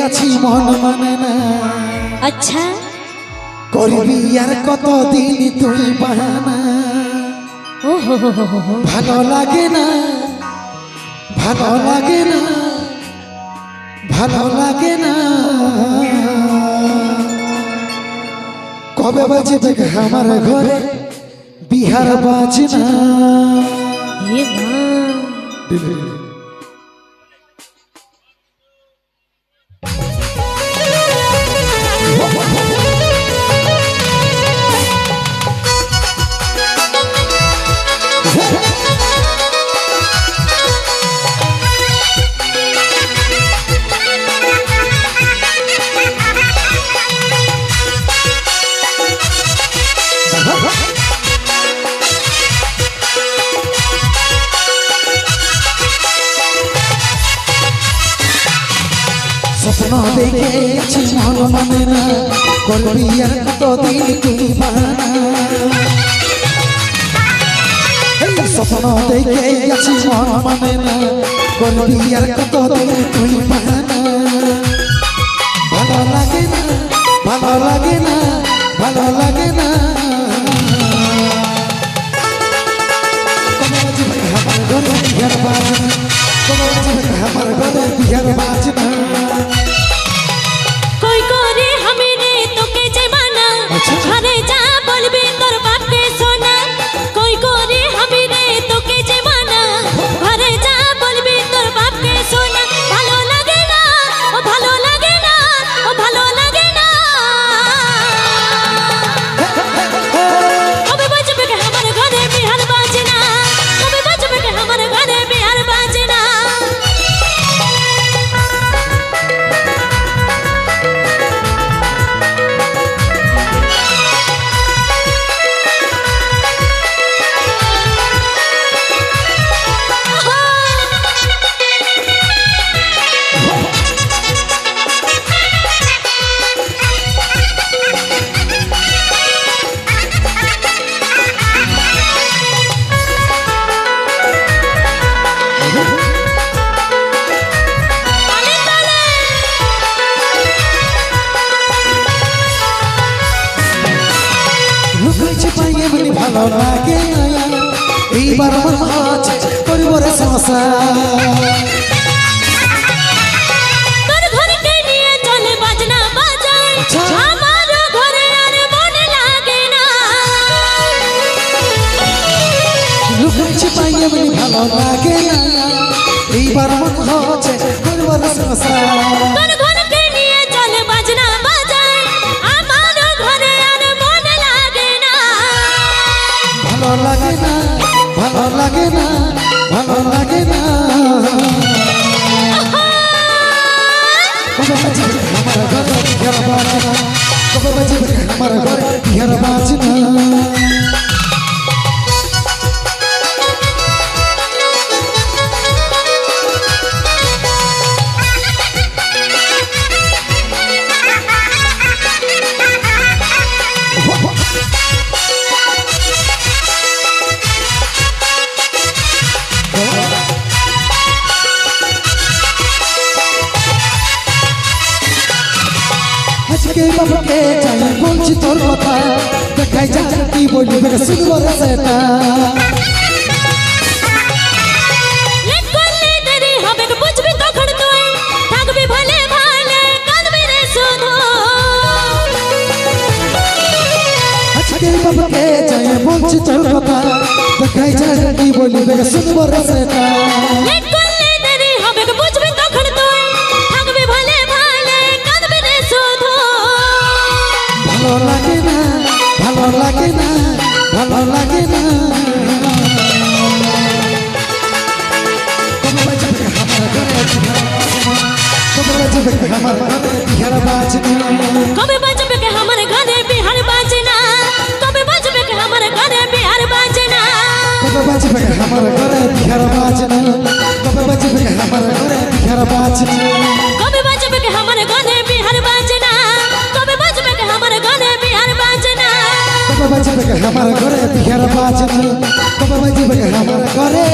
আছি মন মানে না। আচ্ছা করবি আর কতদিন তুই বাহানা। ও হো হো হো হো ভালো লাগে না, ভালো লাগে না, ভালো লাগে না। কবে বাজবে আমার ঘরে বিহার বাজনা। হে মা স্বপ্ন দেখেছি মন মানে না। করবি আর কতদিন তুই বাহানা। স্বপ্ন দেখেছি মন মানে না। করবি আর কতদিন তুই বাহানা। ভালো লাগে না, ভালো লাগে না, ভালো লাগে না। আমার ঘরে বিহার বাজনা, আমার ঘরে বিহার বাজনা। কই করে আমি রে তোকে যে মানা ঘরে যা বলবি তোর বাপকে শোনা। কই করে আমি রে তোকে যে মানা ঘরে যা বলবি তোর বাপকে শোনা। ভালো লাগে না, ও ভালো লাগে না, ও ভালো লাগে না। কবে বাজবে কে আমার ঘরে বিহার বাজনা। কবে বাজবে কে আমার ঘরে বিহার বাজনা। ভালো লাগে এইবার আজ পরিবারের সংসার। তোর ঘরকে নিয়ে চলে বাজনা বাজায় আমার ঘরে আর মনে লাগে না। লুকাইছে পাইয়ে বলি ভালো লাগে না এইবার হচ্ছে পরিবারের সংসার। তোর ঘরকে নিয়ে চলে বাজনা বাজায় আমার ঘরে আর মনে লাগে না। ভালো লাগে না, ভালো লাগে না, ভালো লাগে না। কবে বাজবে আমার ঘরে বিহার বাজনা। কবে বাজবে আমার ঘরে বিহার বাজনা। আজকে বাবাকে যাই বলছি তোর কথা। দেখাই যা কি বলবে শুনবো রে সেটা। লেট করলে দেরি হবে বুঝবি তখন তুই থাকবি ভালে ভালে কাঁদবি রে শুধু। আজকে বাবাকে যাই বলছি তোর কথা। দেখাই যা কি বলবে শুনবো রে সেটা। লেট করলে দেরি হবে বুঝবি তখন তুই থাকবি ভালে ভালে কাঁদবি রে শুধু। ভালো লাগে না, ভালো লাগে না, ভালো লাগে না। কবে বাজবে আমার ঘরে বিহার বাজনা। কবে বাজবে আমার ঘরে বিহার বাজনা। কবে বাজবে কে আমার ঘরে বিহার বাজনা। কবে বাজবে আমার ঘরে বিহার বাজনা। কবে বাজবে আমার ঘরে বিহার বাজনা। কবে বাজবে কে আমার ঘরে বিহার বাজনা। কবে বাজবে কে আমার ঘরে বিহার বাজনা। কবে বাজবে আমার ঘরে বিহার বাজনা। কবে বাজবে আমার ঘরে